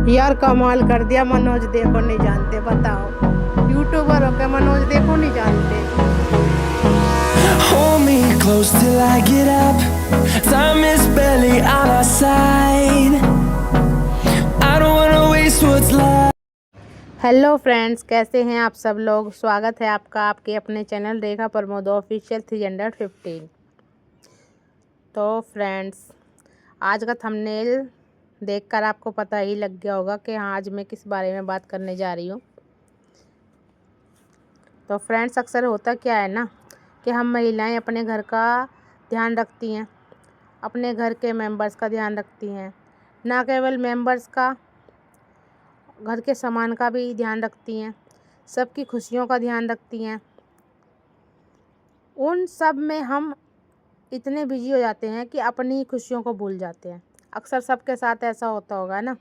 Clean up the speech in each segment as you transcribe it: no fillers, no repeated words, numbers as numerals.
यार कमाल कर दिया। मनोज दे को नहीं जानते, बताओ। यूट्यूबर होके मनोज दे को नहीं जानते। Hold me close till I get up. Time is barely on our side. I don't wanna waste what's left. Hello friends, कैसे हैं आप सब लोग। स्वागत है आपका आपके अपने चैनल रेखा प्रमोद ऑफिशियल 315। तो फ्रेंड्स, आज का थंबनेल देखकर आपको पता ही लग गया होगा कि आज मैं किस बारे में बात करने जा रही हूँ। तो फ्रेंड्स, अक्सर होता क्या है ना कि हम महिलाएं अपने घर का ध्यान रखती हैं, अपने घर के मेंबर्स का ध्यान रखती हैं। ना केवल मेंबर्स का, घर के सामान का भी ध्यान रखती हैं, सबकी खुशियों का ध्यान रखती हैं। उन सब में हम इतने बिजी हो जाते हैं कि अपनी खुशियों को भूल जाते हैं। अक्सर सबके साथ ऐसा होता होगा ना।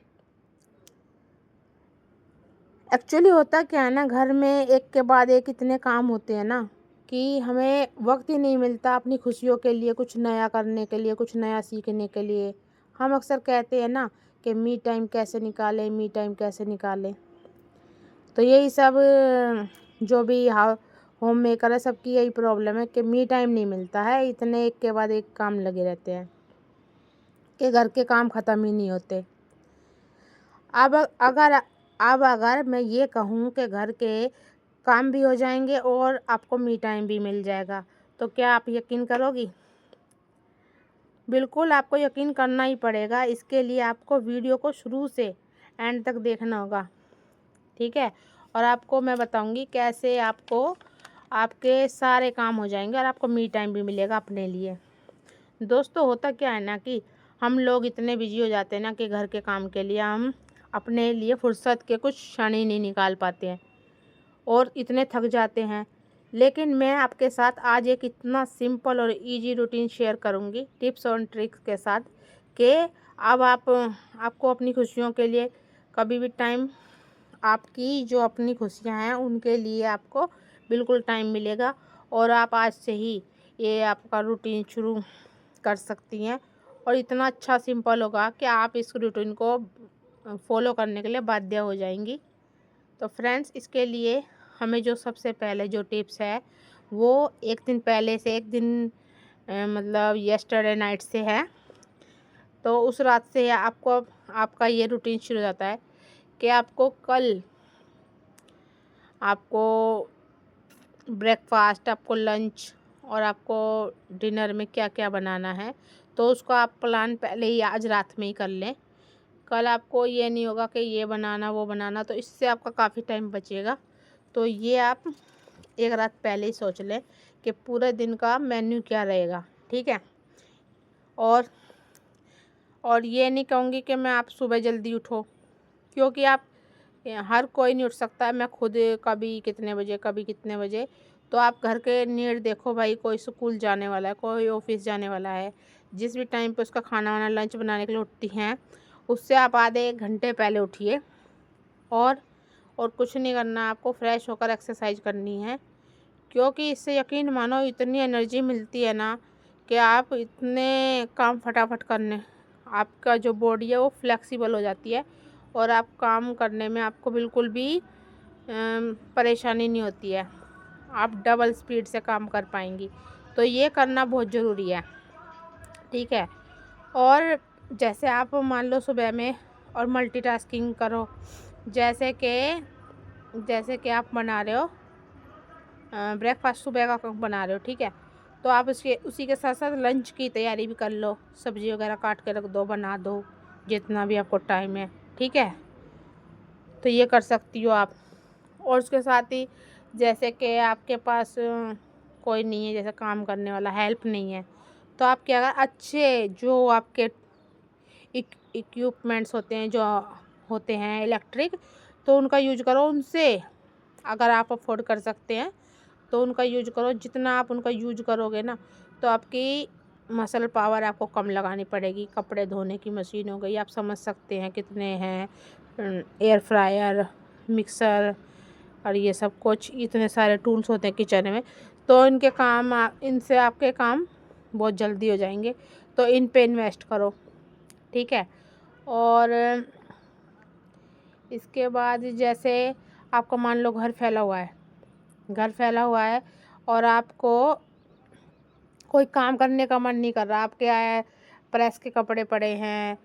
एक्चुअली होता क्या है ना, घर में एक के बाद एक इतने काम होते हैं ना कि हमें वक्त ही नहीं मिलता अपनी खुशियों के लिए, कुछ नया करने के लिए, कुछ नया सीखने के लिए। हम अक्सर कहते हैं ना कि मी टाइम कैसे निकालें, मी टाइम कैसे निकालें। तो यही सब जो भी होम मेकर है, सबकी यही प्रॉब्लम है कि मी टाइम नहीं मिलता है। इतने एक के बाद एक काम लगे रहते हैं कि घर के काम ख़त्म ही नहीं होते। अब अगर मैं ये कहूँ कि घर के काम भी हो जाएंगे और आपको मी टाइम भी मिल जाएगा, तो क्या आप यकीन करोगी? बिल्कुल आपको यकीन करना ही पड़ेगा। इसके लिए आपको वीडियो को शुरू से एंड तक देखना होगा, ठीक है। और आपको मैं बताऊंगी कैसे आपको आपके सारे काम हो जाएंगे और आपको मी टाइम भी मिलेगा अपने लिए। दोस्तों, होता क्या है ना कि हम लोग इतने बिजी हो जाते हैं ना कि घर के काम के लिए हम अपने लिए फुर्सत के कुछ क्षण ही नहीं निकाल पाते हैं और इतने थक जाते हैं। लेकिन मैं आपके साथ आज एक इतना सिंपल और इजी रूटीन शेयर करूंगी, टिप्स और ट्रिक्स के साथ, कि अब आपको अपनी खुशियों के लिए कभी भी टाइम, आपकी जो अपनी खुशियां हैं उनके लिए आपको बिल्कुल टाइम मिलेगा। और आप आज से ही ये आपका रूटीन शुरू कर सकती हैं और इतना अच्छा सिंपल होगा कि आप इस रूटीन को फॉलो करने के लिए बाध्य हो जाएंगी। तो फ्रेंड्स, इसके लिए हमें जो सबसे पहले जो टिप्स है वो एक दिन पहले से, एक दिन मतलब यस्टरडे नाइट से है। तो उस रात से आपको आपका ये रूटीन शुरू हो जाता है कि आपको कल आपको ब्रेकफास्ट, आपको लंच और आपको डिनर में क्या क्या बनाना है, तो उसको आप प्लान पहले ही आज रात में ही कर लें। कल आपको ये नहीं होगा कि ये बनाना वो बनाना, तो इससे आपका काफ़ी टाइम बचेगा। तो ये आप एक रात पहले ही सोच लें कि पूरे दिन का मेन्यू क्या रहेगा, ठीक है। और ये नहीं कहूँगी कि मैं आप सुबह जल्दी उठो, क्योंकि आप हर कोई नहीं उठ सकता है। मैं खुद कभी कितने बजे, कभी कितने बजे। तो आप घर के नीड देखो भाई, कोई स्कूल जाने वाला है, कोई ऑफिस जाने वाला है, जिस भी टाइम पे उसका खाना वाना लंच बनाने के लिए उठती हैं, उससे आप आधे एक घंटे पहले उठिए। और कुछ नहीं करना, आपको फ्रेश होकर एक्सरसाइज करनी है, क्योंकि इससे यकीन मानो इतनी एनर्जी मिलती है ना कि आप इतने काम फटाफट करने, आपका जो बॉडी है वो फ्लेक्सिबल हो जाती है और आप काम करने में आपको बिल्कुल भी परेशानी नहीं होती है। आप डबल स्पीड से काम कर पाएंगी। तो ये करना बहुत ज़रूरी है, ठीक है। और जैसे आप मान लो सुबह में और मल्टीटास्किंग करो, जैसे कि आप बना रहे हो ब्रेकफास्ट, सुबह का बना रहे हो, ठीक है। तो आप उसी के साथ साथ लंच की तैयारी भी कर लो, सब्ज़ी वगैरह काट के रख दो, बना दो जितना भी आपको टाइम है, ठीक है। तो ये कर सकती हो आप। और उसके साथ ही जैसे कि आपके पास कोई नहीं है, जैसे काम करने वाला, हेल्प नहीं है, तो आप क्या कर, अच्छे जो आपके इक्विपमेंट्स होते हैं, जो होते हैं इलेक्ट्रिक, तो उनका यूज करो। उनसे अगर आप अफोर्ड कर सकते हैं तो उनका यूज करो। जितना आप उनका यूज करोगे ना, तो आपकी मसल पावर आपको कम लगानी पड़ेगी। कपड़े धोने की मशीन हो गई, आप समझ सकते हैं कितने हैं, एयर फ्रायर, मिक्सर और ये सब कुछ, इतने सारे टूल्स होते हैं किचन में। तो इनके काम इनसे आपके काम बहुत जल्दी हो जाएंगे। तो इन पे इन्वेस्ट करो, ठीक है। और इसके बाद जैसे आपका मान लो घर फैला हुआ है और आपको कोई काम करने का मन नहीं कर रहा, आपके प्रेस के कपड़े पड़े हैं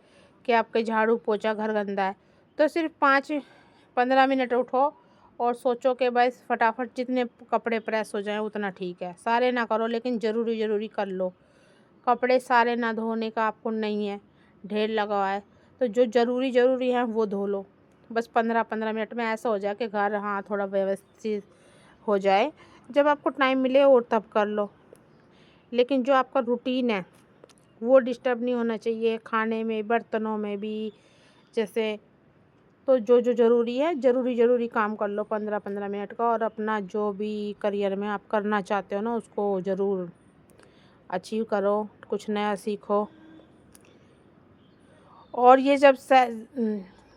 कि आपके झाड़ू पोछा घर गंदा है, तो सिर्फ 5-15 मिनट उठो और सोचो कि बस फटाफट जितने कपड़े प्रेस हो जाएं उतना ठीक है। सारे ना करो लेकिन ज़रूरी कर लो। कपड़े सारे ना धोने का आपको नहीं है, ढेर लगा हुआ है, तो जो ज़रूरी है वो धो लो। बस 15-15 मिनट में ऐसा हो जाए कि घर हाँ थोड़ा व्यवस्थित हो जाए। जब आपको टाइम मिले और तब कर लो, लेकिन जो आपका रूटीन है वो डिस्टर्ब नहीं होना चाहिए, खाने में बर्तनों में भी जैसे। तो जो ज़रूरी है ज़रूरी काम कर लो 15-15 मिनट का, और अपना जो भी करियर में आप करना चाहते हो ना उसको ज़रूर अचीव करो, कुछ नया सीखो। और ये जब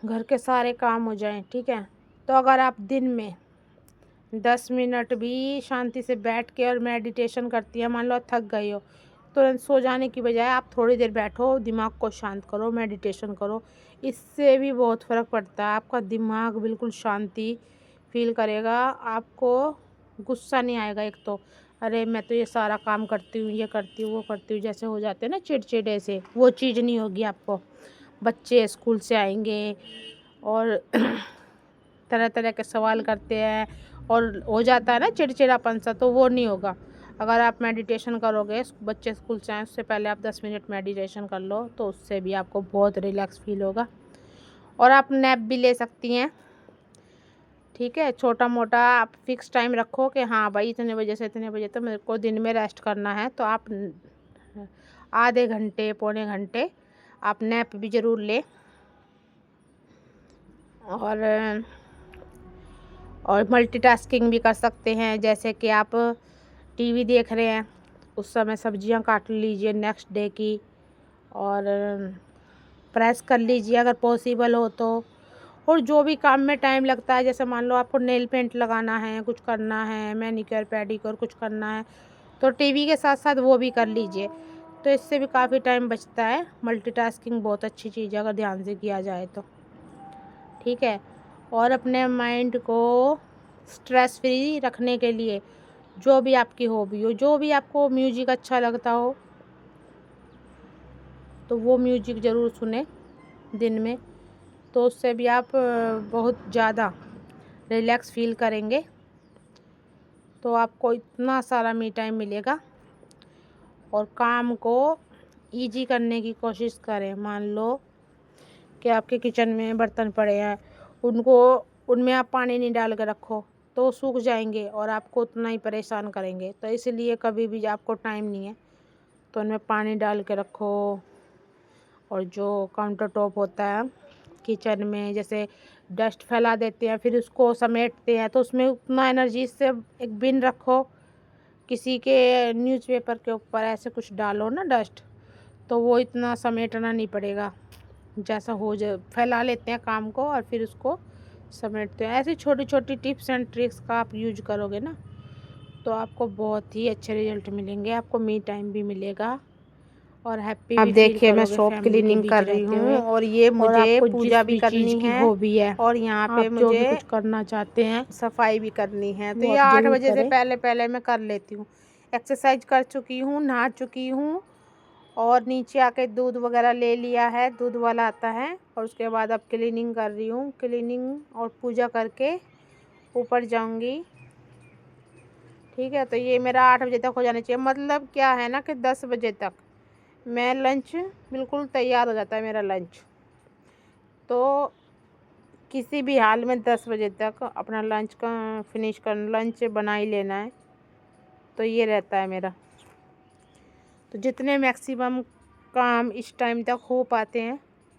घर के सारे काम हो जाएं, ठीक है, तो अगर आप दिन में 10 मिनट भी शांति से बैठ के और मेडिटेशन करती हैं, मान लो थक गई हो, तुरंत सो जाने की बजाय आप थोड़ी देर बैठो, दिमाग को शांत करो, मेडिटेशन करो, इससे भी बहुत फ़र्क पड़ता है। आपका दिमाग बिल्कुल शांति फील करेगा, आपको गुस्सा नहीं आएगा। एक तो अरे मैं तो ये सारा काम करती हूँ, ये करती हूँ, वो करती हूँ, जैसे हो जाते हैं ना चिड़चिड़े से, वो चीज़ नहीं होगी आपको। बच्चे स्कूल से आएंगे और तरह तरह के सवाल करते हैं और हो जाता है ना चिड़चिड़ापन सा, तो वो नहीं होगा अगर आप मेडिटेशन करोगे। बच्चे स्कूल से आए उससे पहले आप 10 मिनट मेडिटेशन कर लो, तो उससे भी आपको बहुत रिलैक्स फील होगा। और आप नैप भी ले सकती हैं, ठीक है। छोटा मोटा आप फिक्स टाइम रखो कि हाँ भाई इतने बजे से इतने बजे तो मेरे को दिन में रेस्ट करना है, तो आप आधे घंटे पौने घंटे आप नैप भी ज़रूर लें। और मल्टीटास्किंग भी कर सकते हैं, जैसे कि आप टीवी देख रहे हैं उस समय सब्जियां काट लीजिए नेक्स्ट डे की, और प्रेस कर लीजिए अगर पॉसिबल हो तो। और जो भी काम में टाइम लगता है, जैसे मान लो आपको नेल पेंट लगाना है, कुछ करना है, मैनिक्योर पेडिक्योर कुछ करना है, तो टीवी के साथ साथ वो भी कर लीजिए, तो इससे भी काफ़ी टाइम बचता है। मल्टीटास्किंग बहुत अच्छी चीज़ है अगर ध्यान से किया जाए तो, ठीक है। और अपने माइंड को स्ट्रेस फ्री रखने के लिए जो भी आपकी हॉबी हो, जो भी आपको म्यूजिक अच्छा लगता हो, तो वो म्यूजिक ज़रूर सुने दिन में, तो उससे भी आप बहुत ज़्यादा रिलैक्स फील करेंगे। तो आपको इतना सारा मी टाइम मिलेगा। और काम को इजी करने की कोशिश करें। मान लो कि आपके किचन में बर्तन पड़े हैं, उनमें आप पानी नहीं डाल के रखो तो सूख जाएंगे और आपको उतना ही परेशान करेंगे। तो इसलिए कभी भी आपको टाइम नहीं है तो उनमें पानी डाल के रखो। और जो काउंटर टॉप होता है किचन में, जैसे डस्ट फैला देते हैं फिर उसको समेटते हैं, तो उसमें उतना एनर्जी से एक बिन रखो, किसी के न्यूज़पेपर के ऊपर ऐसे कुछ डालो ना डस्ट, तो वो इतना समेटना नहीं पड़ेगा। जैसा हो जाए फैला लेते हैं काम को और फिर उसको समेटते हैं। ऐसी छोटी छोटी टिप्स एंड ट्रिक्स का आप यूज करोगे ना तो आपको बहुत ही अच्छे रिजल्ट मिलेंगे, आपको मी टाइम भी मिलेगा और हैप्पी भी फील करोगे। देखिए मैं शॉप क्लीनिंग कर रही हूँ और ये मुझे पूजा भी करनी है, हॉबी है, और यहाँ पे मुझे कुछ करना चाहते हैं सफाई भी करनी है, तो ये 8 बजे से पहले मैं कर लेती हूँ। एक्सरसाइज कर चुकी हूँ, नहा चुकी हूँ, और नीचे आके दूध वगैरह ले लिया है, दूध वाला आता है, और उसके बाद अब क्लीनिंग कर रही हूँ। क्लीनिंग और पूजा करके ऊपर जाऊंगी, ठीक है। तो ये मेरा 8 बजे तक हो जाना चाहिए। मतलब क्या है ना कि 10 बजे तक मैं लंच बिल्कुल तैयार हो जाता है मेरा लंच। तो किसी भी हाल में 10 बजे तक अपना लंच का फिनिश कर, लंच बना ही लेना है, तो ये रहता है मेरा। तो जितने मैक्सिमम काम इस टाइम तक हो पाते हैं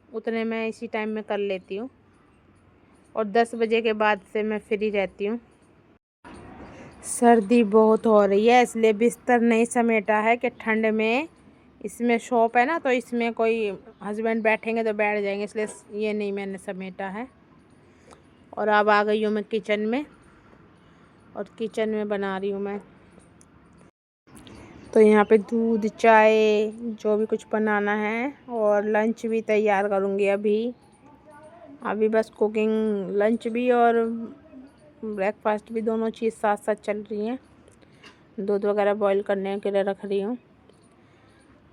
उतने मैं इसी टाइम में कर लेती हूँ, और 10 बजे के बाद से मैं फ्री रहती हूँ। सर्दी बहुत हो रही है इसलिए बिस्तर नहीं समेटा है कि ठंड में, इसमें शॉप है ना तो इसमें कोई हस्बैंड बैठेंगे तो बैठ जाएंगे, इसलिए ये नहीं मैंने समेटा है। और अब आ गई हूँ मैं किचन में, और किचन में बना रही हूँ मैं। तो यहाँ पे दूध चाय जो भी कुछ बनाना है, और लंच भी तैयार करूँगी अभी, अभी बस कुकिंग, लंच भी और ब्रेकफास्ट भी दोनों चीज़ साथ साथ चल रही हैं। दूध वगैरह बॉईल करने के लिए रख रही हूँ।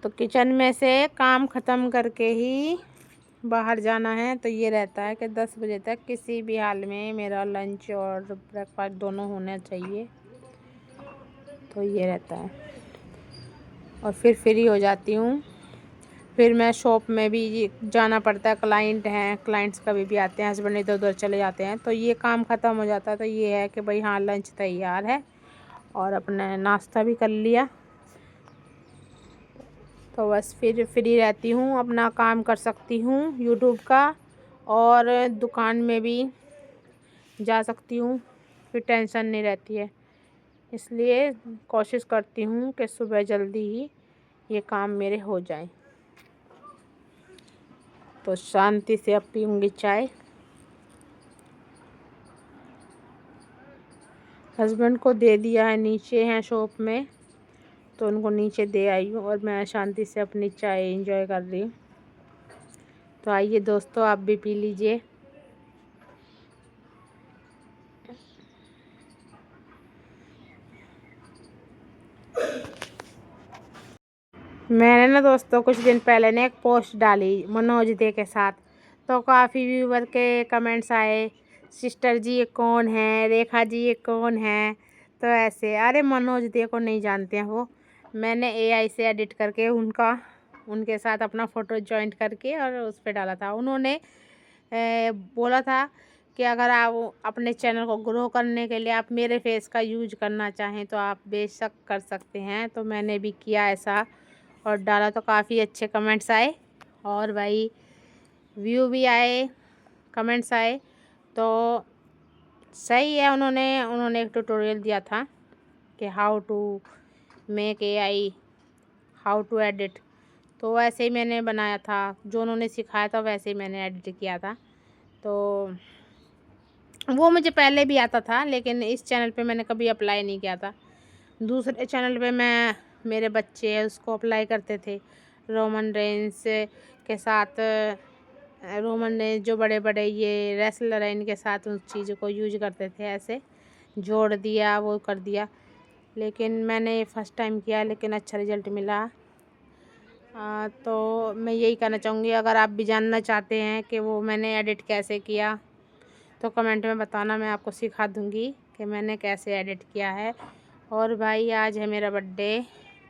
तो किचन में से काम ख़त्म करके ही बाहर जाना है। तो ये रहता है कि 10 बजे तक किसी भी हाल में मेरा लंच और ब्रेकफास्ट दोनों होना चाहिए। तो ये रहता है और फिर फ्री हो जाती हूँ। फिर मैं शॉप में भी जाना पड़ता है, क्लाइंट हैं, क्लाइंट्स कभी भी आते हैं, हस्बैंड इधर उधर चले जाते हैं, तो ये काम ख़त्म हो जाता है। तो ये है कि भाई हाँ, लंच तैयार है और अपने नाश्ता भी कर लिया। तो बस फिर फ्री रहती हूँ, अपना काम कर सकती हूँ यूट्यूब का, और दुकान में भी जा सकती हूँ, फिर टेंशन नहीं रहती है। इसलिए कोशिश करती हूँ कि सुबह जल्दी ही ये काम मेरे हो जाए। तो शांति से अब पीऊँगी चाय। हस्बैंड को दे दिया है, नीचे हैं शॉप में, तो उनको नीचे दे आई हूँ और मैं शांति से अपनी चाय एंजॉय कर रही हूँ। तो आइए दोस्तों, आप भी पी लीजिए। मैंने ना दोस्तों कुछ दिन पहले ने एक पोस्ट डाली मनोज दे के साथ, तो काफ़ी व्यूवर के कमेंट्स आए, सिस्टर जी ये कौन है, रेखा जी ये कौन है। तो ऐसे, अरे मनोज दे को नहीं जानते हैं वो, मैंने एआई से एडिट करके उनके साथ अपना फ़ोटो जॉइंट करके और उस पर डाला था। उन्होंने बोला था कि अगर आप अपने चैनल को ग्रो करने के लिए आप मेरे फेस का यूज करना चाहें तो आप बेशक कर सकते हैं। तो मैंने भी किया ऐसा और डाला, तो काफ़ी अच्छे कमेंट्स आए और भाई व्यू भी आए, कमेंट्स आए। तो सही है, उन्होंने एक ट्यूटोरियल दिया था कि how to make AI, how to edit. तो वैसे ही मैंने बनाया था, जो उन्होंने सिखाया था वैसे ही मैंने एडिट किया था। तो वो मुझे पहले भी आता था, लेकिन इस चैनल पे मैंने कभी अप्लाई नहीं किया था। दूसरे चैनल पे मेरे बच्चे उसको अप्लाई करते थे, रोमन रेंस के साथ। रोमन रेंस जो बड़े बड़े ये रेसलर हैं, इनके साथ उस चीज़ को यूज करते थे, ऐसे जोड़ दिया वो कर दिया। लेकिन मैंने फर्स्ट टाइम किया, लेकिन अच्छा रिजल्ट मिला। तो मैं यही कहना चाहूँगी, अगर आप भी जानना चाहते हैं कि वो मैंने एडिट कैसे किया तो कमेंट में बताना, मैं आपको सिखा दूँगी कि मैंने कैसे एडिट किया है। और भाई आज है मेरा बर्थडे,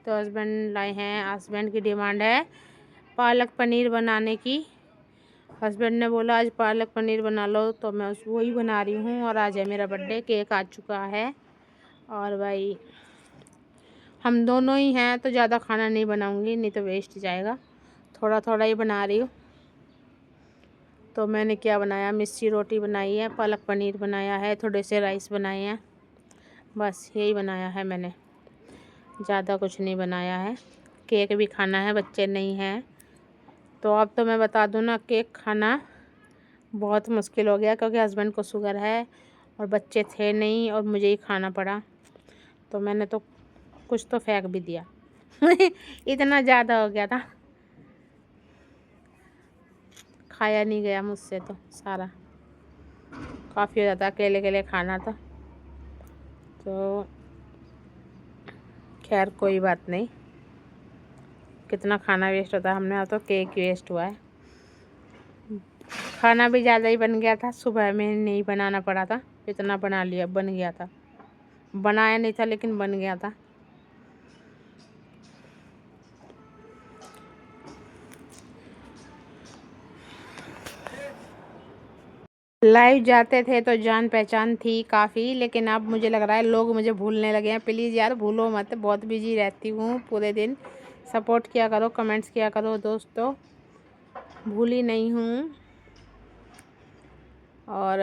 तो हस्बैंड लाए हैं, हस्बैंड की डिमांड है पालक पनीर बनाने की। हस्बैंड ने बोला आज पालक पनीर बना लो, तो मैं वही बना रही हूँ। और आज है मेरा बर्थडे, केक आ चुका है। और भाई हम दोनों ही हैं, तो ज़्यादा खाना नहीं बनाऊँगी, नहीं तो वेस्ट जाएगा, थोड़ा थोड़ा ही बना रही हूँ। तो मैंने क्या बनाया, मिस्सी रोटी बनाई है, पालक पनीर बनाया है, थोड़े से राइस बनाए हैं, बस यही बनाया है मैंने, ज़्यादा कुछ नहीं बनाया है। केक भी खाना है, बच्चे नहीं हैं। तो अब तो मैं बता दूँ ना, केक खाना बहुत मुश्किल हो गया, क्योंकि हस्बैंड को शुगर है और बच्चे थे नहीं और मुझे ही खाना पड़ा। तो मैंने तो कुछ तो फेंक भी दिया इतना ज़्यादा हो गया था, खाया नहीं गया मुझसे, तो सारा काफ़ी हो जाता, अकेले अकेले खाना था। तो खैर कोई बात नहीं, कितना खाना वेस्ट होता है, हमने तो केक वेस्ट हुआ है। खाना भी ज़्यादा ही बन गया था, सुबह में नहीं बनाना पड़ा था, इतना बना लिया, बन गया था, बनाया नहीं था लेकिन बन गया था। लाइव जाते थे तो जान पहचान थी काफ़ी, लेकिन अब मुझे लग रहा है लोग मुझे भूलने लगे हैं। प्लीज़ यार भूलो मत, बहुत बिजी रहती हूँ पूरे दिन, सपोर्ट किया करो, कमेंट्स किया करो दोस्तों, भूली नहीं हूँ। और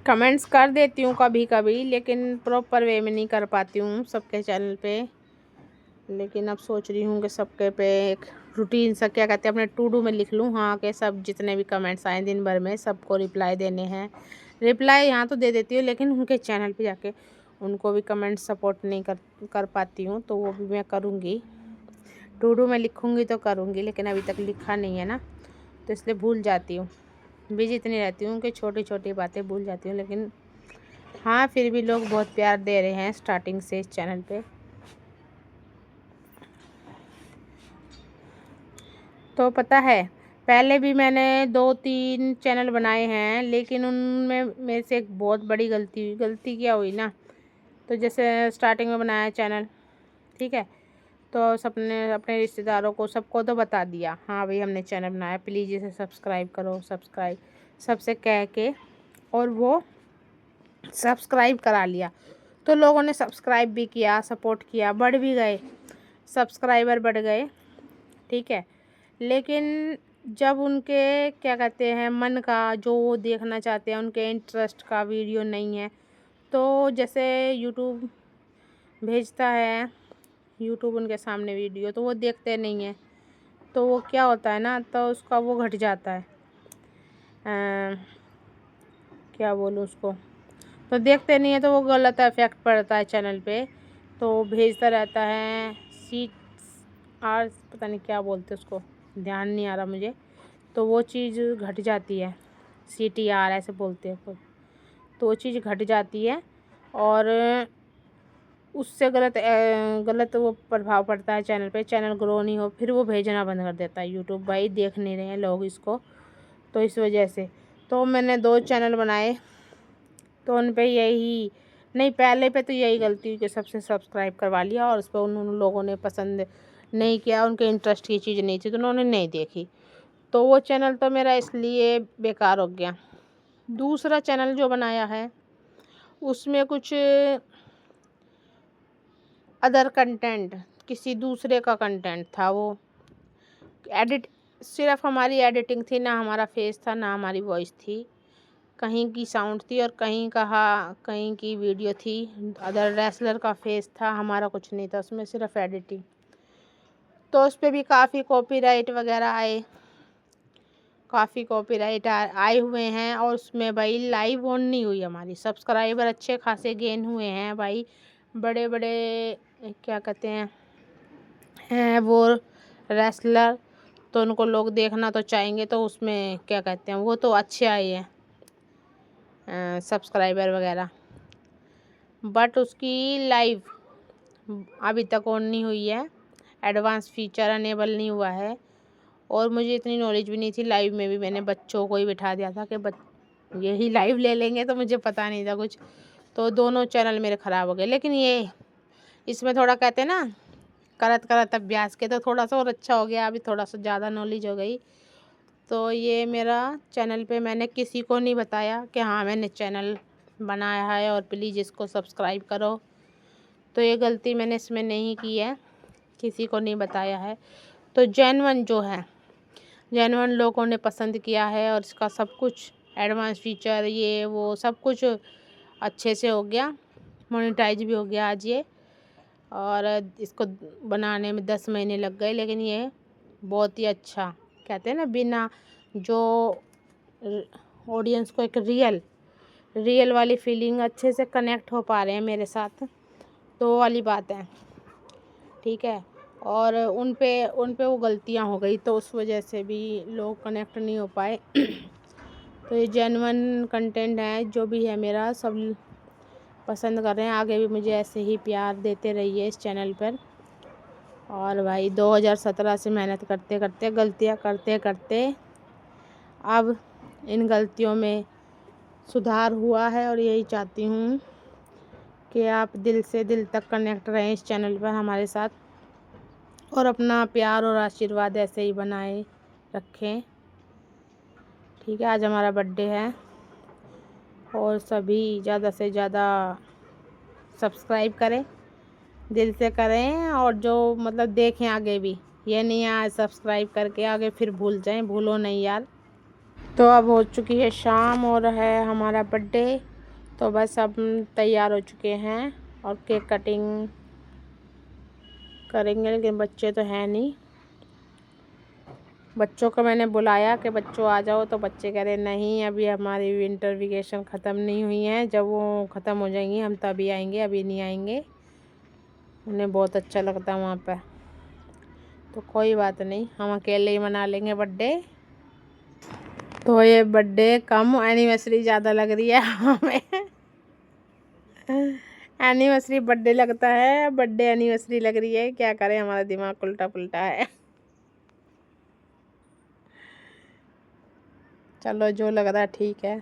कमेंट्स कर देती हूँ कभी कभी, लेकिन प्रॉपर वे में नहीं कर पाती हूँ सबके चैनल पे। लेकिन अब सोच रही हूँ कि सबके पे एक रूटीन सा, क्या कहते हैं, अपने टू डू में लिख लूँ, हाँ, कि सब जितने भी कमेंट्स आए दिन भर में सबको रिप्लाई देने हैं। रिप्लाई यहाँ तो दे देती हूँ, लेकिन उनके चैनल पे जाके उनको भी कमेंट सपोर्ट नहीं कर पाती हूँ, तो वो भी मैं करूँगी, टू डू में लिखूँगी तो करूँगी, लेकिन अभी तक लिखा नहीं है ना, तो इसलिए भूल जाती हूँ। बिजी इतनी रहती हूँ कि छोटी छोटी बातें भूल जाती हूँ। लेकिन हाँ, फिर भी लोग बहुत प्यार दे रहे हैं स्टार्टिंग से इस चैनल पे। तो पता है, पहले भी मैंने 2-3 चैनल बनाए हैं, लेकिन उनमें मेरे से एक बहुत बड़ी गलती हुई। गलती क्या हुई ना, तो जैसे स्टार्टिंग में बनाया चैनल, ठीक है, तो सबने अपने रिश्तेदारों को सबको तो बता दिया, हाँ भाई हमने चैनल बनाया, प्लीज़ इसे सब्सक्राइब करो, सब्सक्राइब सबसे कह के, और वो सब्सक्राइब करा लिया। तो लोगों ने सब्सक्राइब भी किया, सपोर्ट किया, बढ़ भी गए, सब्सक्राइबर बढ़ गए, ठीक है। लेकिन जब उनके क्या कहते हैं मन का, जो वो देखना चाहते हैं, उनके इंटरेस्ट का वीडियो नहीं है, तो जैसे यूट्यूब भेजता है, यूट्यूब उनके सामने वीडियो, तो वो देखते नहीं हैं। तो वो क्या होता है ना, तो उसका वो घट जाता है, क्या बोलूँ उसको, तो देखते नहीं है, तो वो गलत इफेक्ट पड़ता है चैनल पे। तो भेजता रहता है CTR, पता नहीं क्या बोलते उसको, ध्यान नहीं आ रहा मुझे। तो वो चीज़ घट जाती है, CTR ऐसे बोलते हैं कुछ, तो वो चीज़ घट जाती है, और उससे गलत वो प्रभाव पड़ता है चैनल पे। चैनल ग्रो नहीं हो, फिर वो भेजना बंद कर देता है यूट्यूब, भाई देख नहीं रहे हैं लोग इसको। तो इस वजह से तो मैंने 2 चैनल बनाए, तो उन पे यही नहीं, पहले पे तो यही गलती हुई कि सबसे सब्सक्राइब करवा लिया, और उस पर उन लोगों ने पसंद नहीं किया, उनके इंटरेस्ट की चीज़ नहीं थी, तो उन्होंने नहीं देखी। तो वो चैनल तो मेरा इसलिए बेकार हो गया। दूसरा चैनल जो बनाया है, उसमें कुछ अदर कंटेंट, किसी दूसरे का कंटेंट था, वो सिर्फ हमारी एडिटिंग थी, ना हमारा फेस था, ना हमारी वॉइस थी, कहीं की साउंड थी और कहीं की वीडियो थी। अदर रेसलर का फेस था, हमारा कुछ नहीं था उसमें, सिर्फ एडिटिंग। तो उस पर भी काफ़ी कॉपीराइट वगैरह आए, काफ़ी कॉपीराइट आए हुए हैं। और उसमें भाई लाइव ऑन नहीं हुई, हमारी सब्सक्राइबर अच्छे खासे गेन हुए हैं भाई, बड़े बड़े क्या कहते हैं वो रेसलर, तो उनको लोग देखना तो चाहेंगे, तो उसमें क्या कहते हैं, वो तो अच्छे आए हैं सब्सक्राइबर वगैरह। बट उसकी लाइव अभी तक ऑन नहीं हुई है, एडवांस फीचर अनेबल नहीं हुआ है। और मुझे इतनी नॉलेज भी नहीं थी, लाइव में भी मैंने बच्चों को ही बिठा दिया था कि यही लाइव ले लेंगे, तो मुझे पता नहीं था कुछ। तो दोनों चैनल मेरे ख़राब हो गए। लेकिन ये इसमें थोड़ा कहते हैं ना, करत करत अभ्यास के, तो थोड़ा सा और अच्छा हो गया, अभी थोड़ा सा ज़्यादा नॉलेज हो गई। तो ये मेरा चैनल पे मैंने किसी को नहीं बताया कि हाँ मैंने चैनल बनाया है और प्लीज़ इसको सब्सक्राइब करो। तो ये गलती मैंने इसमें नहीं की है, किसी को नहीं बताया है। तो जेन्युइन जो है, जेन्युइन लोगों ने पसंद किया है, और इसका सब कुछ एडवांस फीचर ये वो सब कुछ अच्छे से हो गया, मोनेटाइज भी हो गया आज ये। और इसको बनाने में 10 महीने लग गए, लेकिन ये बहुत ही अच्छा, कहते हैं ना, बिना जो ऑडियंस को एक रियल वाली फीलिंग, अच्छे से कनेक्ट हो पा रहे हैं मेरे साथ, तो वो वाली बात है, ठीक है। और उन पे वो गलतियां हो गई, तो उस वजह से भी लोग कनेक्ट नहीं हो पाए। तो ये जेन्युइन कंटेंट है, जो भी है मेरा सब पसंद कर रहे हैं। आगे भी मुझे ऐसे ही प्यार देते रहिए इस चैनल पर। और भाई 2017 से मेहनत करते करते, गलतियां करते करते, अब इन गलतियों में सुधार हुआ है। और यही चाहती हूँ कि आप दिल से दिल तक कनेक्ट रहें इस चैनल पर हमारे साथ, और अपना प्यार और आशीर्वाद ऐसे ही बनाए रखें, ठीक है। आज हमारा बर्थडे है, और सभी ज़्यादा से ज़्यादा सब्सक्राइब करें, दिल से करें, और जो मतलब देखें आगे भी, ये नहीं आज सब्सक्राइब करके आगे फिर भूल जाएं, भूलो नहीं यार। तो अब हो चुकी है शाम और है हमारा बर्थडे, तो बस अब तैयार हो चुके हैं और केक कटिंग करेंगे। लेकिन बच्चे तो हैं नहीं, बच्चों को मैंने बुलाया कि बच्चों आ जाओ, तो बच्चे कह रहे नहीं, अभी हमारी विंटर वेकेशन ख़त्म नहीं हुई है, जब वो ख़त्म हो जाएंगी हम तभी आएंगे, अभी नहीं आएंगे। उन्हें बहुत अच्छा लगता है वहाँ पर। तो कोई बात नहीं, हम अकेले ही मना लेंगे बर्थडे। तो ये बर्थडे कम एनिवर्सरी ज़्यादा लग रही है हमें। एनिवर्सरी बर्थडे लगता है, बर्थडे एनिवर्सरी लग रही है। क्या करें, हमारा दिमाग उल्टा पुल्टा है। चलो जो लग रहा है ठीक है।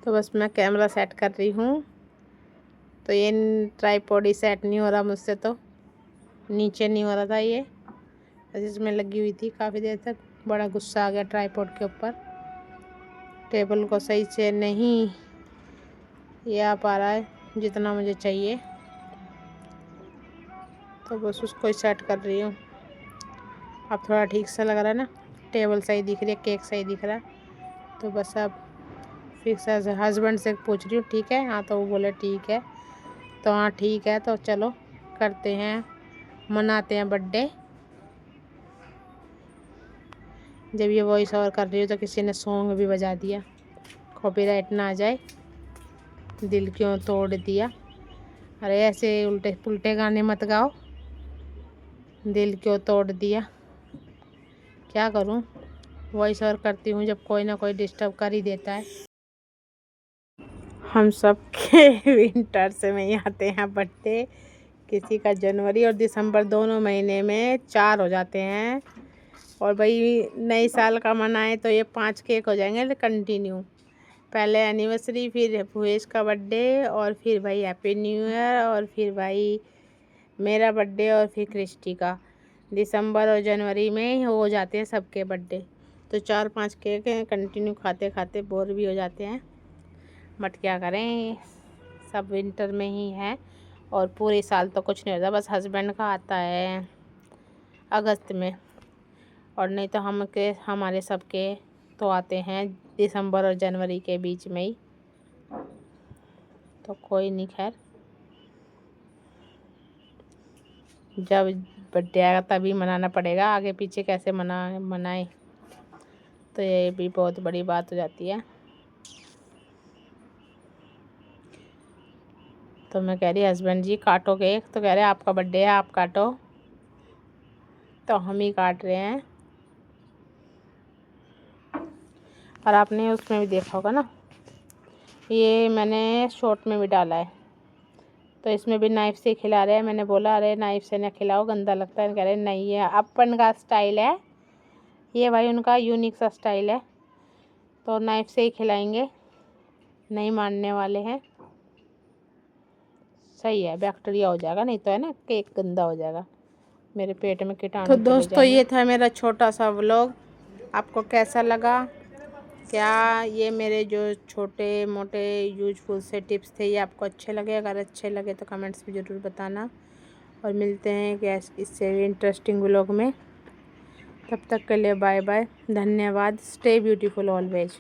तो बस मैं कैमरा सेट कर रही हूँ। तो ये ट्राइपॉड ही सेट नहीं हो रहा मुझसे, तो नीचे नहीं हो रहा था ये, इसमें लगी हुई थी काफ़ी देर तक। बड़ा गुस्सा आ गया ट्राइपॉड के ऊपर, टेबल को सही से नहीं ये आ पा रहा है जितना मुझे चाहिए। तो बस उसको ही सेट कर रही हूँ। अब थोड़ा ठीक सा लग रहा है ना, टेबल सही दिख रही है, केक सही दिख रहा है। तो बस अब फिक्स हस्बैंड से पूछ रही हूँ ठीक है। हाँ, तो वो बोले ठीक है। तो हाँ ठीक है, तो चलो करते हैं, मनाते हैं बर्थडे। जब ये वॉइस ओवर कर रही हूँ तो किसी ने सॉन्ग भी बजा दिया, कॉपीराइट ना आ जाए। दिल क्यों तोड़ दिया, अरे ऐसे उल्टे पुल्टे गाने मत गाओ। दिल क्यों तोड़ दिया, क्या करूँ, वॉइस ओवर करती हूँ जब कोई ना कोई डिस्टर्ब कर ही देता है। हम सब के विंटर्स में ही आते हैं बर्थडे, किसी का जनवरी और दिसंबर दोनों महीने में 4 हो जाते हैं। और भाई नए साल का मनाए तो ये 5 केक हो जाएंगे कंटिन्यू। पहले एनिवर्सरी, फिर भुवेश का बर्थडे, और फिर भाई हैप्पी न्यू ईयर, और फिर भाई मेरा बर्थडे, और फिर क्रिस्टी का। दिसंबर और जनवरी में हो जाते हैं सबके बर्थडे। तो 4-5 केक कंटिन्यू खाते खाते बोर भी हो जाते हैं, बट क्या करें, सब विंटर में ही है। और पूरे साल तो कुछ नहीं होता, बस हस्बैंड का आता है अगस्त में, और नहीं तो हमारे सबके तो आते हैं दिसंबर और जनवरी के बीच में ही। तो कोई नहीं, खैर जब बर्थडे आएगा तभी मनाना पड़ेगा, आगे पीछे कैसे मनाए, तो ये भी बहुत बड़ी बात हो जाती है। तो मैं कह रही हस्बैंड जी काटो केक, तो कह रहे आपका बर्थडे है आप काटो, तो हम ही काट रहे हैं। और आपने उसमें भी देखा होगा ना, ये मैंने शॉर्ट में भी डाला है। तो इसमें भी नाइफ़ से खिला रहे हैं। मैंने बोला अरे नाइफ़ से ना खिलाओ, गंदा लगता है। कह रहे नहीं, ये अपन का स्टाइल है, ये भाई उनका यूनिक सा स्टाइल है, तो नाइफ़ से ही खिलाएंगे, नहीं मानने वाले हैं। सही है, बैक्टीरिया हो जाएगा, नहीं तो है ना केक गंदा हो जाएगा, मेरे पेट में कीटाणु तो दोस्तों ये था मेरा छोटा सा व्लॉग। आपको कैसा लगा? क्या ये मेरे जो छोटे मोटे यूजफुल से टिप्स थे ये आपको अच्छे लगे? अगर अच्छे लगे तो कमेंट्स में ज़रूर बताना, और मिलते हैं क्या इससे इंटरेस्टिंग व्लॉग में। तब तक के लिए बाय बाय, धन्यवाद। Stay beautiful always.